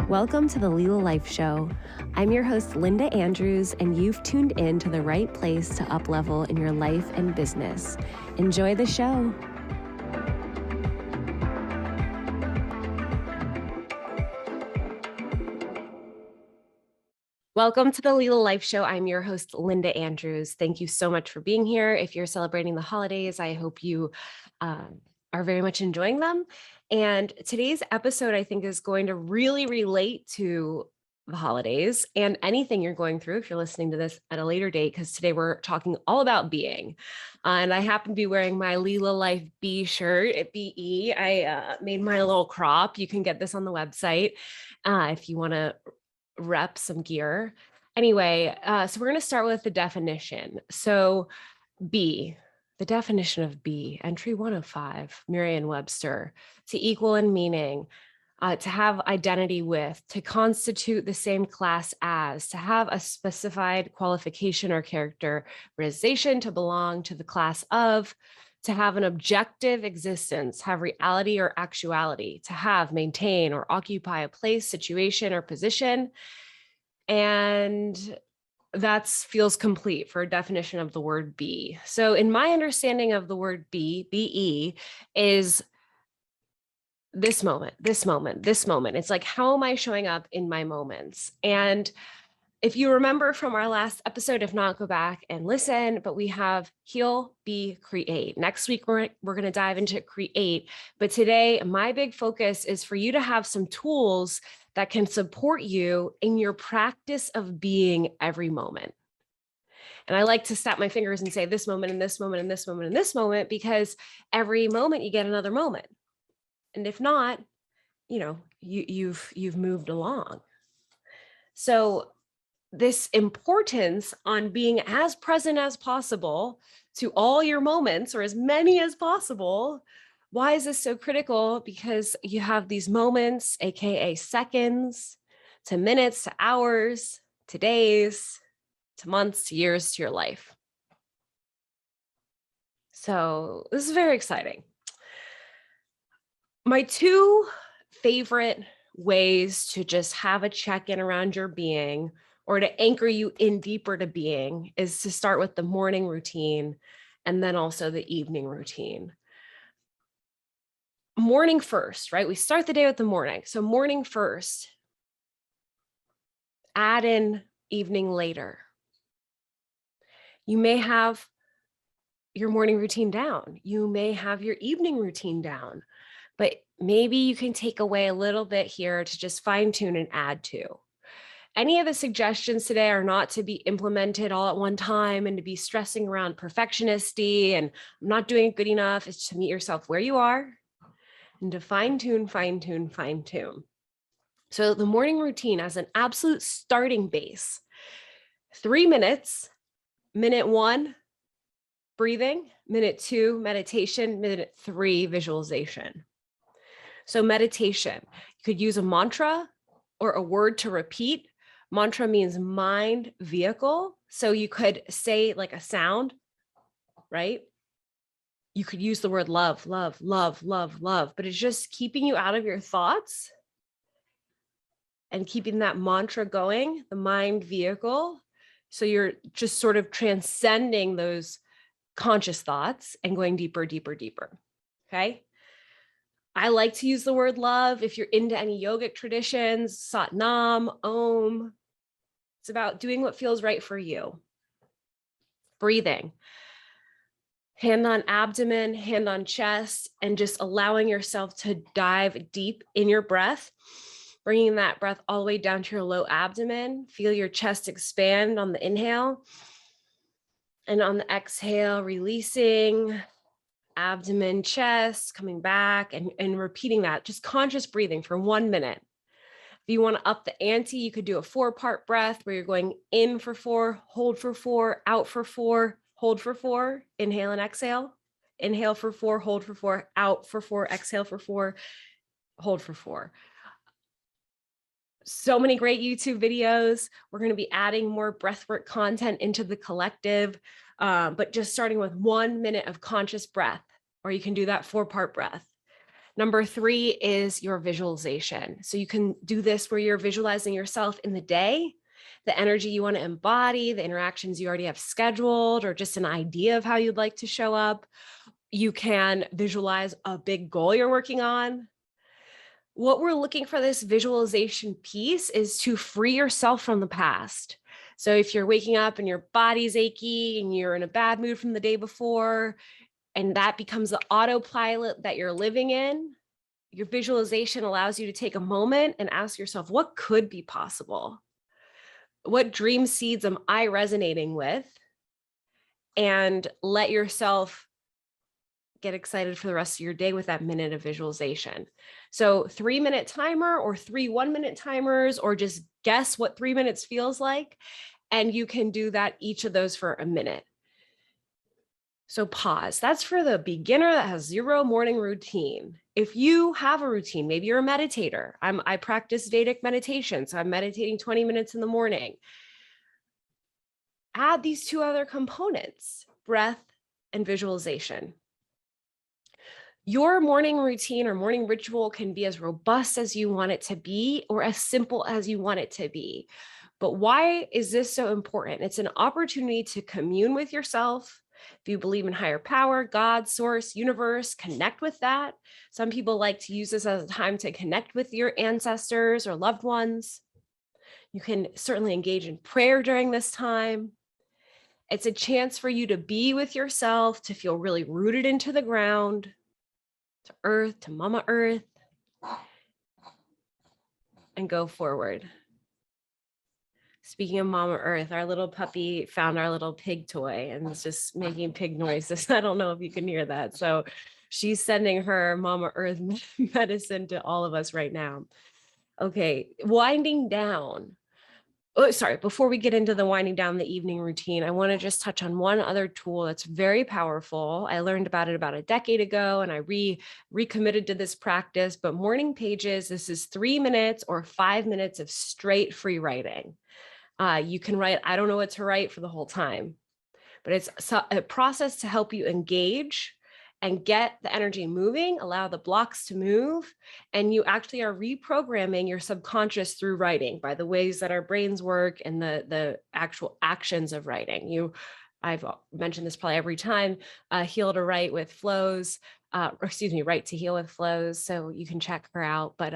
Welcome to the Lila Life Show. I'm your host, Linda Andrews, and you've tuned in to the right place to up-level in your life and business. Enjoy the show. Welcome to the Lila Life Show. I'm your host, Linda Andrews. Thank you so much for being here. If you're celebrating the holidays, I hope you are very much enjoying them. And today's episode, I think, is going to really relate to the holidays and anything you're going through if you're listening to this at a later date, because today we're talking all about being. And I happen to be wearing my Lila Life Bee shirt at BE. I made my little crop. You can get this on the website if you want to rep some gear. Anyway, so we're going to start with the definition. So be, the definition of be, entry 105, Merriam-Webster, to equal in meaning, to have identity with, to constitute the same class as, to have a specified qualification or characterization, to belong to the class of, to have an objective existence, have reality or actuality, to have, maintain, or occupy a place, situation, or position. And that feels complete for a definition of the word be. So in my understanding of the word be, be, is this moment, this moment, this moment. It's like, how am I showing up in my moments? And if you remember from our last episode, if not, go back and listen, but we have heal, be, create. Next week, we're going to dive into create. But today, my big focus is for you to have some tools that can support you in your practice of being every moment. And I like to snap my fingers and say this moment and this moment and this moment and this moment, because every moment you get another moment. And if not, you've moved along. So this importance on being as present as possible to all your moments, or as many as possible. Why is this so critical? Because you have these moments, AKA seconds, to minutes, to hours, to days, to months, to years, to your life. So this is very exciting. My two favorite ways to just have a check-in around your being, or to anchor you in deeper to being, is to start with the morning routine and then also the evening routine. Morning first, right? We start the day with the morning. So morning first, add in evening later. You may have your morning routine down. You may have your evening routine down, but maybe you can take away a little bit here to just fine tune and add to. Any of the suggestions today are not to be implemented all at one time and to be stressing around perfectionisty and I'm not doing it good enough. It's to meet yourself where you are and to fine tune, fine tune, fine tune. So the morning routine as an absolute starting base, 3 minutes, minute 1, breathing, minute 2, meditation, minute 3, visualization. So meditation, you could use a mantra or a word to repeat. Mantra means mind vehicle. So you could say like a sound, right? You could use the word love, love, love, love, love, but it's just keeping you out of your thoughts and keeping that mantra going, the mind vehicle. So you're just sort of transcending those conscious thoughts and going deeper, deeper, deeper. Okay. I like to use the word love. If you're into any yogic traditions, Sat Nam, Om, it's about doing what feels right for you. Breathing, hand on abdomen, hand on chest, and just allowing yourself to dive deep in your breath, bringing that breath all the way down to your low abdomen. Feel your chest expand on the inhale, and on the exhale, releasing abdomen, chest, coming back and repeating that, just conscious breathing for 1 minute. If you want to up the ante, you could do a 4-part breath where you're going in for 4, hold for 4, out for 4, hold for 4, inhale and exhale, inhale for 4, hold for 4, out for 4, exhale for 4, hold for 4. So many great YouTube videos. We're going to be adding more breathwork content into the collective, but just starting with 1 minute of conscious breath, or you can do that 4-part breath. Number 3 is your visualization. So you can do this where you're visualizing yourself in the day, the energy you want to embody, the interactions you already have scheduled, or just an idea of how you'd like to show up. You can visualize a big goal you're working on. What we're looking for this visualization piece is to free yourself from the past. So if you're waking up and your body's achy and you're in a bad mood from the day before, and that becomes the autopilot that you're living in, your visualization allows you to take a moment and ask yourself, what could be possible? What dream seeds am I resonating with? And let yourself get excited for the rest of your day with that minute of visualization. So 3-minute timer or 3 1-minute timers, or just guess what 3 minutes feels like. And you can do that, each of those for a minute. So pause. That's for the beginner that has zero morning routine. If you have a routine, maybe you're a meditator. I practice Vedic meditation, so I'm meditating 20 minutes in the morning. Add these 2 other components, breath and visualization. Your morning routine or morning ritual can be as robust as you want it to be, or as simple as you want it to be. But why is this so important? It's an opportunity to commune with yourself. If you believe in higher power, God, source, universe, connect with that. Some people like to use this as a time to connect with your ancestors or loved ones. You can certainly engage in prayer during this time. It's a chance for you to be with yourself, to feel really rooted into the ground, to earth, to Mama Earth, and go forward. Speaking of Mama Earth, our little puppy found our little pig toy and is just making pig noises. I don't know if you can hear that. So she's sending her Mama Earth medicine to all of us right now. Okay, winding down. Oh, sorry, before we get into the winding down the evening routine, I want to just touch on one other tool that's very powerful. I learned about it about a decade ago, and I recommitted to this practice. But morning pages, this is 3 minutes or 5 minutes of straight free writing. You can write, I don't know what to write for the whole time, but it's a process to help you engage and get the energy moving, allow the blocks to move, and you actually are reprogramming your subconscious through writing by the ways that our brains work and the actual actions of writing. I've mentioned this probably every time, Heal to Write with Flows, Write to Heal with Flows. So you can check her out, but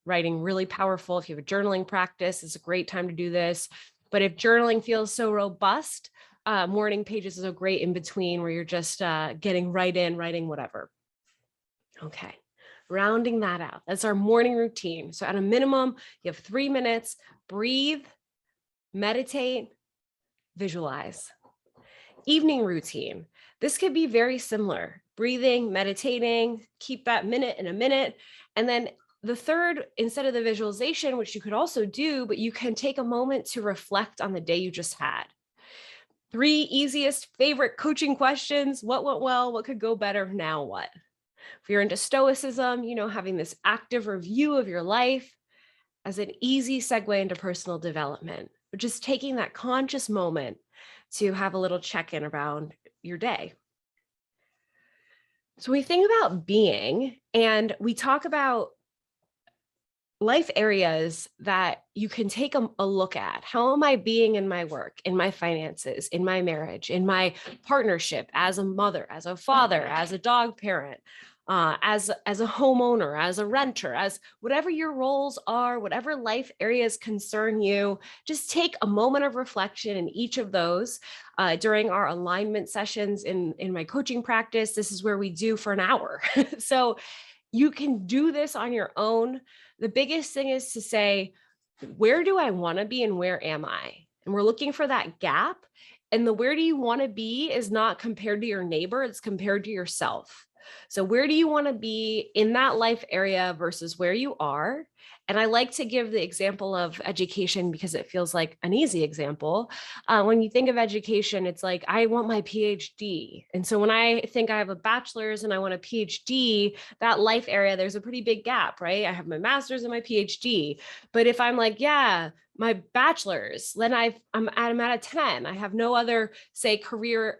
writing really powerful. If you have a journaling practice, it's a great time to do this. But if journaling feels so robust, morning pages is a great in between where you're just getting right in, writing whatever. Okay, rounding that out. That's our morning routine. So at a minimum, you have 3 minutes, breathe, meditate, visualize. Evening routine. This could be very similar. Breathing, meditating, keep that minute in a minute. And then the third, instead of the visualization, which you could also do, but you can take a moment to reflect on the day you just had. 3 easiest favorite coaching questions. What went well? What could go better? Now what? If you're into stoicism, having this active review of your life as an easy segue into personal development, but just taking that conscious moment to have a little check-in around your day. So we think about being, and we talk about life areas that you can take a look at. How am I being in my work, in my finances, in my marriage, in my partnership, as a mother, as a father, as a dog parent, as a homeowner, as a renter, as whatever your roles are, whatever life areas concern you, just take a moment of reflection in each of those. During our alignment sessions in my coaching practice, this is where we do for an hour. So you can do this on your own. The biggest thing is to say, where do I want to be and where am I? And we're looking for that gap. And the where do you want to be is not compared to your neighbor, it's compared to yourself. So where do you want to be in that life area versus where you are? And I like to give the example of education because it feels like an easy example. When you think of education, it's like, I want my PhD. And so when I think I have a bachelor's and I want a PhD, that life area, there's a pretty big gap, right? I have my master's and my PhD. But if I'm like, yeah, my bachelor's, then I'm at a 10. I have no other, say, career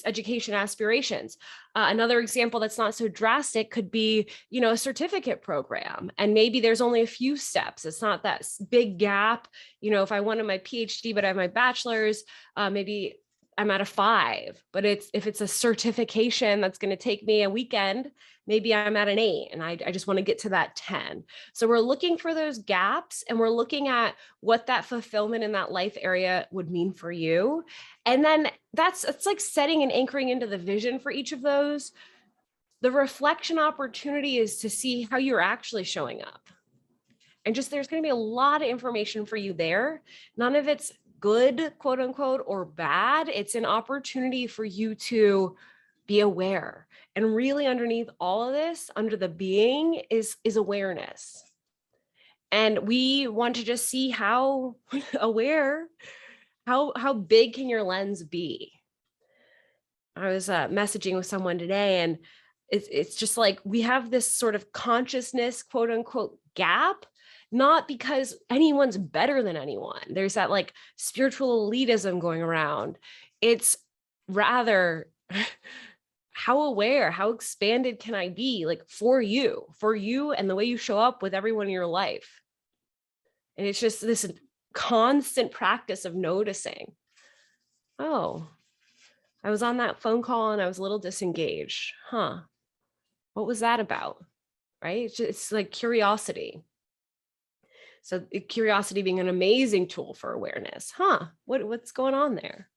education aspirations. Another example that's not so drastic could be, a certificate program. And maybe there's only a few steps. It's not that big gap. If I wanted my PhD, but I have my bachelor's, maybe I'm at a 5, but if it's a certification that's going to take me a weekend, maybe I'm at an 8, and I just want to get to that 10. So we're looking for those gaps, and we're looking at what that fulfillment in that life area would mean for you. And then it's like setting and anchoring into the vision for each of those. The reflection opportunity is to see how you're actually showing up. And just there's going to be a lot of information for you there. None of it's good, quote unquote, or bad. It's an opportunity for you to be aware. And really underneath all of this, under the being is awareness. And we want to just see how aware, how big can your lens be? I was messaging with someone today, and it's just like we have this sort of consciousness, quote unquote, gap, not because anyone's better than anyone. There's that like spiritual elitism going around. It's rather how aware, how expanded can I be, like for you and the way you show up with everyone in your life. And it's just this constant practice of noticing. Oh, I was on that phone call and I was a little disengaged. What was that about? Right? It's like curiosity. So curiosity being an amazing tool for awareness. What's going on there?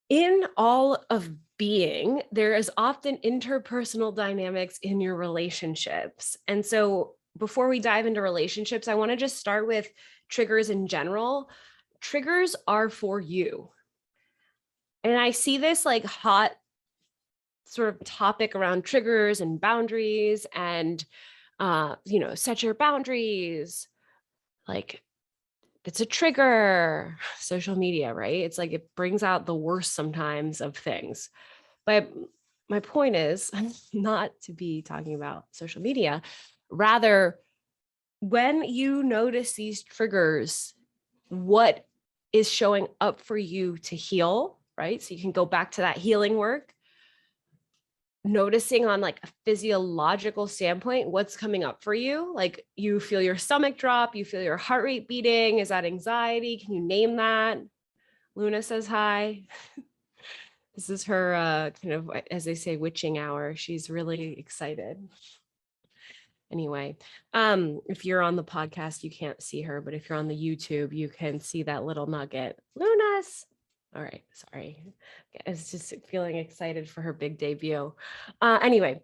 In all of being, there is often interpersonal dynamics in your relationships. And so before we dive into relationships, I want to just start with triggers in general. Triggers are for you. And I see this like hot sort of topic around triggers and boundaries and, set your boundaries. Like it's a trigger, social media, right? It's like it brings out the worst sometimes of things. But my point is not to be talking about social media. Rather, when you notice these triggers, what is showing up for you to heal, right? So you can go back to that healing work, noticing on like a physiological standpoint, what's coming up for you. Like you feel your stomach drop, you feel your heart rate beating. Is that anxiety? Can you name that? Luna says hi. This is her kind of, as they say, witching hour. She's really excited. Anyway, if you're on the podcast, you can't see her, but if you're on the YouTube, you can see that little nugget. Luna's. All right, sorry. I was just feeling excited for her big debut. Anyway,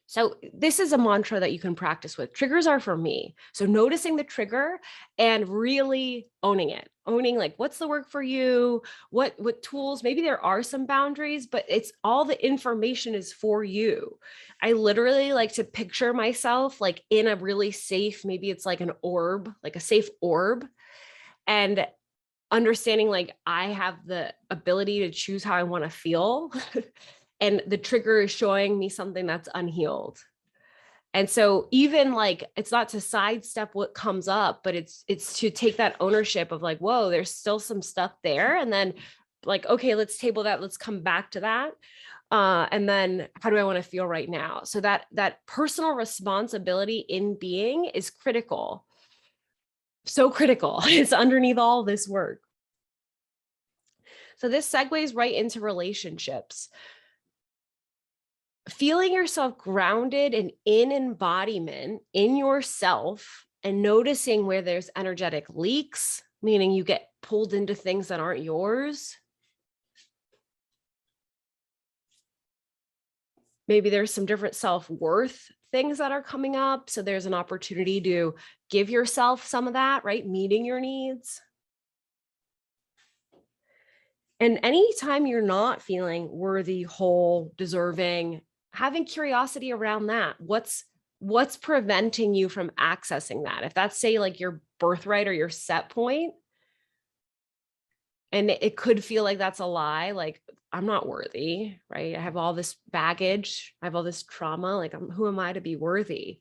so this is a mantra that you can practice with. Triggers are for me. So noticing the trigger and really owning it. Owning like what's the work for you? What tools? Maybe there are some boundaries, but it's all the information is for you. I literally like to picture myself like in a really safe, maybe it's like an orb, like a safe orb, and understanding like I have the ability to choose how I want to feel. And the trigger is showing me something that's unhealed. And so even like, it's not to sidestep what comes up, but it's to take that ownership of like, whoa, there's still some stuff there. And then like, okay, let's table that. Let's come back to that. And then how do I want to feel right now? So that personal responsibility in being is critical. So critical. It's underneath all this work. So this segues right into relationships. Feeling yourself grounded and in embodiment in yourself and noticing where there's energetic leaks, meaning you get pulled into things that aren't yours. Maybe there's some different self-worth things that are coming up. So there's an opportunity to give yourself some of that, right? Meeting your needs. And anytime you're not feeling worthy, whole, deserving, having curiosity around that, what's preventing you from accessing that? If that's say like your birthright or your set point, and it could feel like that's a lie, like I'm not worthy, right? I have all this baggage, I have all this trauma, like who am I to be worthy?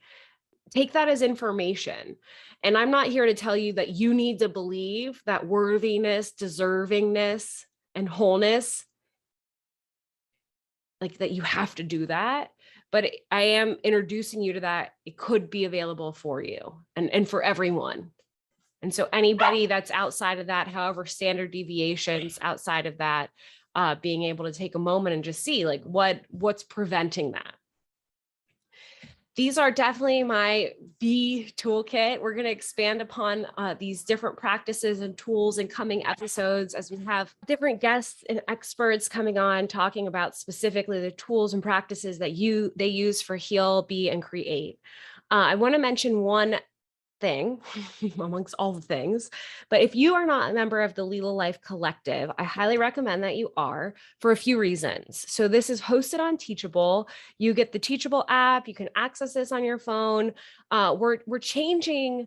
take that as information. And I'm not here to tell you that you need to believe that worthiness, deservingness, and wholeness, like that you have to do that. But I am introducing you to that. It could be available for you and for everyone. And so anybody that's outside of that, however, standard deviations outside of that, being able to take a moment and just see like what's preventing that. These are definitely my B toolkit. We're going to expand upon these different practices and tools in coming episodes as we have different guests and experts coming on talking about specifically the tools and practices that they use for heal, be, and create. I want to mention one thing amongst all the things, but if you are not a member of the Lila Life Collective, I highly recommend that you are for a few reasons. So this is hosted on Teachable. You get the Teachable app. You can access this on your phone. We're changing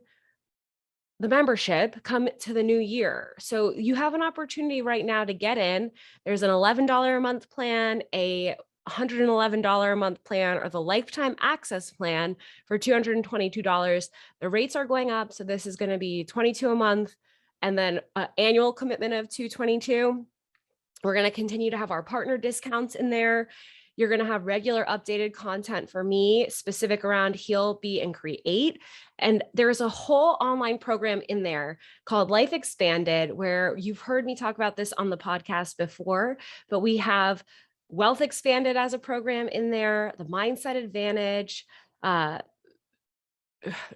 the membership come to the new year. So you have an opportunity right now to get in. There's an $11 a month plan, a $111 a month plan, or the lifetime access plan for $222. The rates are going up. So this is going to be $22 a month and then an annual commitment of $222. We're going to continue to have our partner discounts in there. You're going to have regular updated content for me, specific around heal, be, and create. And there's a whole online program in there called Life Expanded, where you've heard me talk about this on the podcast before, but we have Wealth Expanded as a program in there, the Mindset Advantage,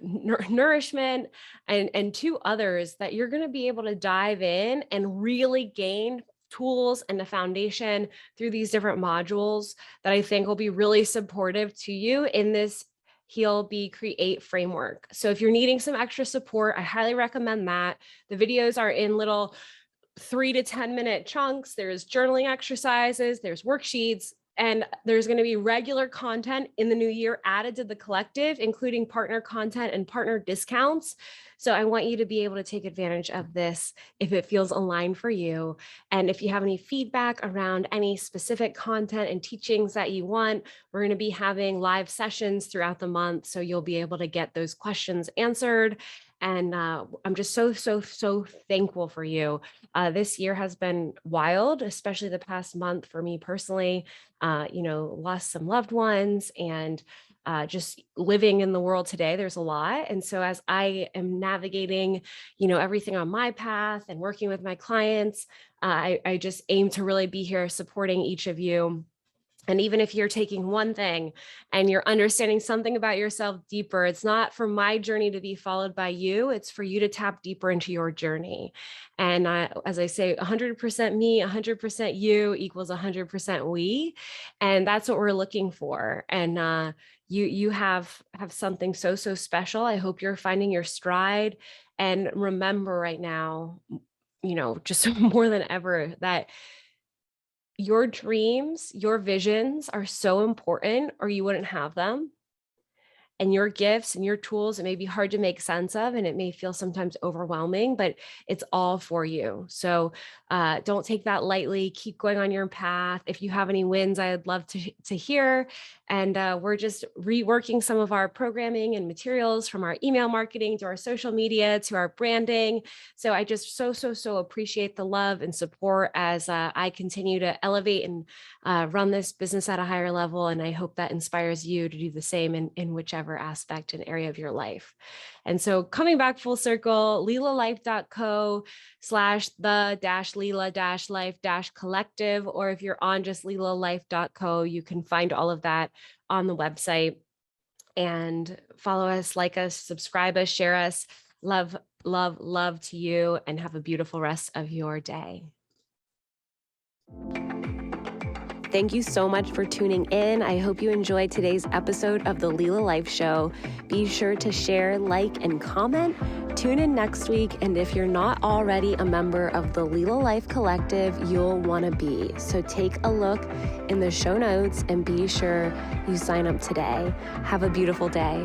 Nourishment, and two others that you're going to be able to dive in and really gain tools and the foundation through these different modules that I think will be really supportive to you in this heal, be, create framework. So if you're needing some extra support, I highly recommend that. The videos are in little 3 to 10 minute chunks. There's journaling exercises, there's worksheets, and there's going to be regular content in the new year added to the collective, including partner content and partner discounts. So I want you to be able to take advantage of this if it feels aligned for you. And if you have any feedback around any specific content and teachings that you want, we're going to be having live sessions throughout the month. So you'll be able to get those questions answered. And I'm just so thankful for you. This year has been wild, especially the past month for me personally. Lost some loved ones and just living in the world today, there's a lot. And so as I am navigating, everything on my path and working with my clients, I just aim to really be here supporting each of you. And even if you're taking one thing and you're understanding something about yourself deeper, it's not for my journey to be followed by you. It's for you to tap deeper into your journey. And as I say, 100% me, 100% you equals 100% we. And that's what we're looking for. And you have something so special. I hope you're finding your stride. And remember right now, just more than ever, that your dreams, your visions are so important, or you wouldn't have them. And your gifts and your tools, it may be hard to make sense of, and it may feel sometimes overwhelming, but it's all for you. So don't take that lightly. Keep going on your path. If you have any wins, I'd love to hear. And we're just reworking some of our programming and materials, from our email marketing to our social media to our branding. So I just so appreciate the love and support as I continue to elevate and run this business at a higher level. And I hope that inspires you to do the same in whichever aspect and area of your life. And so coming back full circle, lilalife.co/the-lila-life-collective, or if you're on just lilalife.co, you can find all of that on the website. And follow us, like us, subscribe us, share us. Love to you, and have a beautiful rest of your day. Thank you so much for tuning in. I hope you enjoyed today's episode of the Lila Life Show. Be sure to share, like, and comment. Tune in next week. And if you're not already a member of the Lila Life Collective, you'll want to be. So take a look in the show notes and be sure you sign up today. Have a beautiful day.